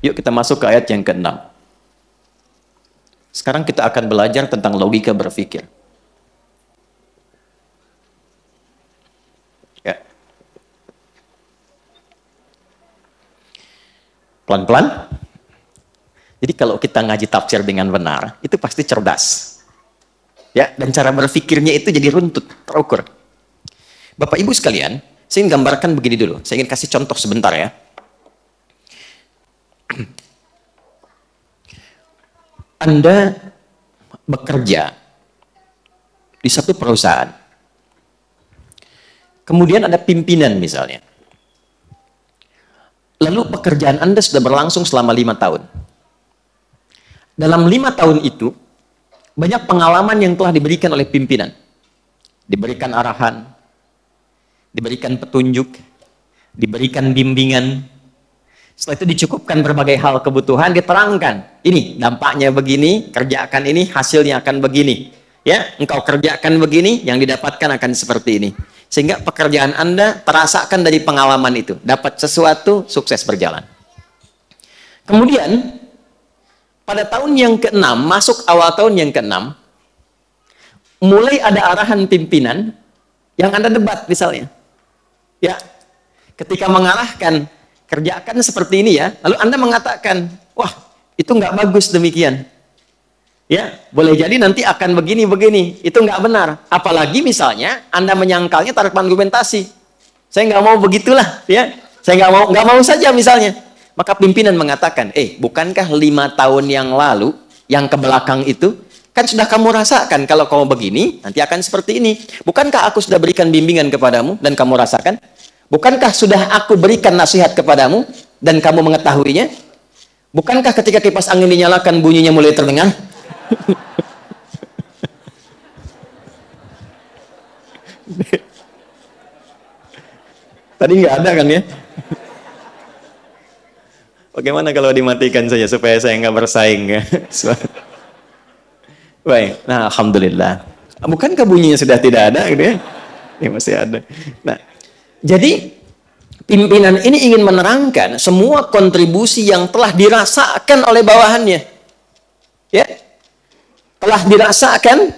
Yuk kita masuk ke ayat yang ke-6. Sekarang kita akan belajar tentang logika berpikir. Ya. Pelan-pelan. Jadi kalau kita ngaji tafsir dengan benar, itu pasti cerdas. Ya, dan cara berpikirnya itu jadi runtut, terukur. Bapak Ibu sekalian, saya ingin gambarkan begini dulu. Saya ingin kasih contoh sebentar ya. Anda bekerja di satu perusahaan. Kemudian ada pimpinan misalnya. Lalu pekerjaan Anda sudah berlangsung selama 5 tahun. Dalam 5 tahun itu, banyak pengalaman yang telah diberikan oleh pimpinan. Diberikan arahan, diberikan petunjuk, diberikan bimbingan. Setelah itu dicukupkan berbagai hal kebutuhan, diterangkan. Ini dampaknya begini, kerjakan ini, hasilnya akan begini. Ya, engkau kerjakan begini, yang didapatkan akan seperti ini. Sehingga pekerjaan Anda terasakan dari pengalaman itu. Dapat sesuatu, sukses berjalan. Kemudian, pada tahun yang ke-6, masuk awal tahun yang ke-6, mulai ada arahan pimpinan yang Anda debat misalnya. Ya, ketika mengarahkan, kerjakan seperti ini ya, lalu Anda mengatakan, wah, itu nggak bagus demikian. Ya, boleh jadi nanti akan begini-begini. Itu nggak benar. Apalagi misalnya Anda menyangkalnya tanpa argumentasi. Saya nggak mau begitulah, ya. Saya nggak mau saja misalnya. Maka pimpinan mengatakan, bukankah 5 tahun yang lalu, yang ke belakang itu, kan sudah kamu rasakan kalau kamu begini, nanti akan seperti ini. Bukankah aku sudah berikan bimbingan kepadamu dan kamu rasakan? Bukankah sudah aku berikan nasihat kepadamu dan kamu mengetahuinya? Bukankah ketika kipas angin dinyalakan bunyinya mulai terdengar? Tadi nggak ada kan ya? Bagaimana kalau dimatikan saja supaya saya nggak bersaing ya? Baik, nah alhamdulillah. Bukankah bunyinya sudah tidak ada gitu ya? Ya masih ada. Nah, jadi pimpinan ini ingin menerangkan semua kontribusi yang telah dirasakan oleh bawahannya. Ya. Telah dirasakan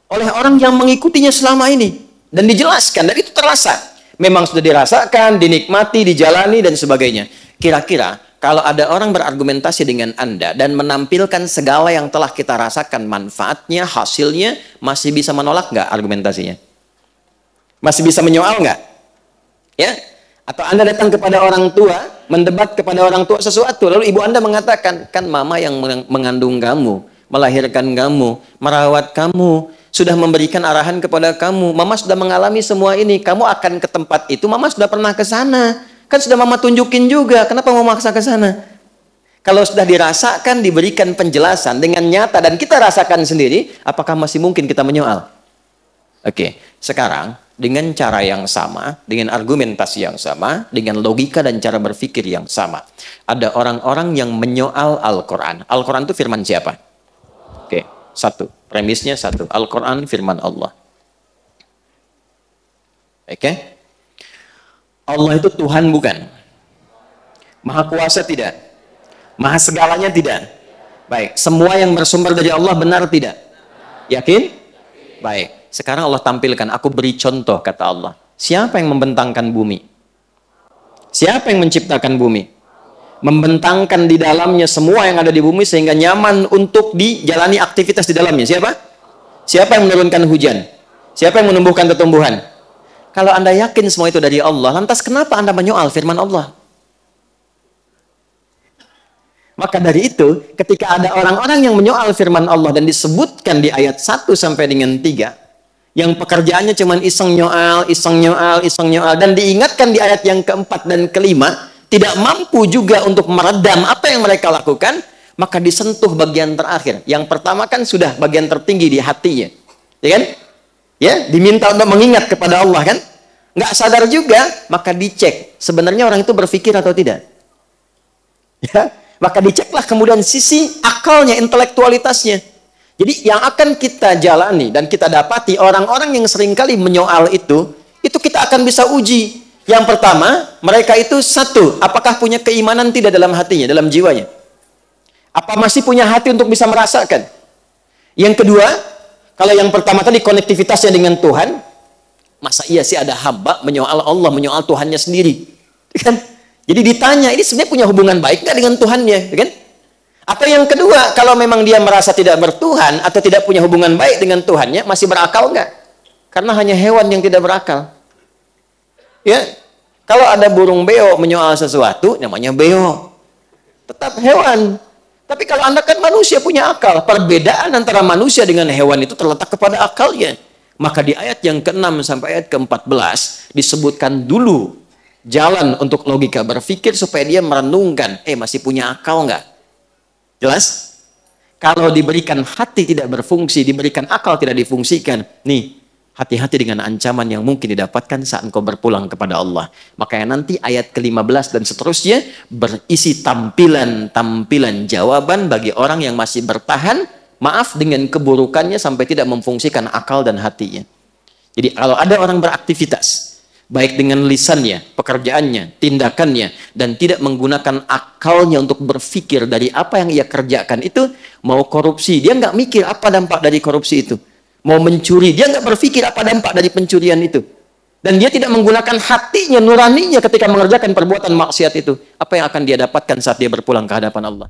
oleh orang yang mengikutinya selama ini dan dijelaskan dan itu terasa. Memang sudah dirasakan, dinikmati, dijalani dan sebagainya. Kira-kira kalau ada orang berargumentasi dengan Anda dan menampilkan segala yang telah kita rasakan manfaatnya, hasilnya, masih bisa menolak nggak argumentasinya? Masih bisa menyoal nggak? Ya? Atau Anda datang kepada orang tua, mendebat kepada orang tua sesuatu, lalu ibu Anda mengatakan, kan mama yang mengandung kamu, melahirkan kamu, merawat kamu, sudah memberikan arahan kepada kamu, mama sudah mengalami semua ini, kamu akan ke tempat itu, mama sudah pernah ke sana, kan sudah mama tunjukin juga, kenapa mau maksa ke sana? Kalau sudah dirasakan, diberikan penjelasan dengan nyata dan kita rasakan sendiri, apakah masih mungkin kita menyoal? Oke, sekarang dengan cara yang sama, dengan argumentasi yang sama, dengan logika dan cara berpikir yang sama. Ada orang-orang yang menyoal Al-Quran. Al-Quran itu firman siapa? Oke, satu. Premisnya satu. Al-Quran firman Allah. Oke? Allah itu Tuhan bukan? Maha kuasa tidak? Maha segalanya tidak? Baik. Semua yang bersumber dari Allah benar tidak? Yakin? Baik. Sekarang Allah tampilkan, aku beri contoh, kata Allah. Siapa yang membentangkan bumi? Siapa yang menciptakan bumi? Membentangkan di dalamnya semua yang ada di bumi sehingga nyaman untuk dijalani aktivitas di dalamnya. Siapa? Siapa yang menurunkan hujan? Siapa yang menumbuhkan tumbuhan? Kalau Anda yakin semua itu dari Allah, lantas kenapa Anda menyoal firman Allah? Maka dari itu, ketika ada orang-orang yang menyoal firman Allah dan disebutkan di ayat 1 sampai dengan 3, yang pekerjaannya cuma iseng nyoal, dan diingatkan di ayat yang keempat dan kelima, tidak mampu juga untuk meredam apa yang mereka lakukan, maka disentuh bagian terakhir. Yang pertama kan sudah bagian tertinggi di hatinya, ya kan? Ya, diminta untuk mengingat kepada Allah kan? Nggak sadar juga, maka dicek sebenarnya orang itu berpikir atau tidak. Ya, maka diceklah kemudian sisi akalnya, intelektualitasnya. Jadi yang akan kita jalani dan kita dapati orang-orang yang seringkali menyoal itu kita akan bisa uji. Yang pertama, mereka itu satu, apakah punya keimanan tidak dalam hatinya, dalam jiwanya? Apa masih punya hati untuk bisa merasakan? Yang kedua, kalau yang pertama tadi konektivitasnya dengan Tuhan, masa iya sih ada hamba menyoal Allah, menyoal Tuhannya sendiri? Kan? Jadi ditanya, ini sebenarnya punya hubungan baik nggak dengan Tuhannya? Kan? Atau yang kedua, kalau memang dia merasa tidak bertuhan atau tidak punya hubungan baik dengan Tuhannya, masih berakal nggak? Karena hanya hewan yang tidak berakal. Ya, kalau ada burung beo menyoal sesuatu, namanya beo. Tetap hewan. Tapi kalau Anda kan manusia punya akal. Perbedaan antara manusia dengan hewan itu terletak kepada akalnya. Maka di ayat yang ke-6 sampai ayat ke-14 disebutkan dulu jalan untuk logika berpikir supaya dia merenungkan, masih punya akal nggak? Jelas? Kalau diberikan hati tidak berfungsi, diberikan akal tidak difungsikan. Nih, hati-hati dengan ancaman yang mungkin didapatkan saat engkau berpulang kepada Allah. Makanya nanti ayat ke-15 dan seterusnya berisi tampilan-tampilan jawaban bagi orang yang masih bertahan, maaf, dengan keburukannya sampai tidak memfungsikan akal dan hatinya. Jadi kalau ada orang beraktivitas, baik dengan lisannya, pekerjaannya, tindakannya, dan tidak menggunakan akalnya untuk berpikir dari apa yang ia kerjakan itu, mau korupsi, dia nggak mikir apa dampak dari korupsi itu. Mau mencuri, dia nggak berpikir apa dampak dari pencurian itu. Dan dia tidak menggunakan hatinya, nuraninya ketika mengerjakan perbuatan maksiat itu. Apa yang akan dia dapatkan saat dia berpulang ke hadapan Allah?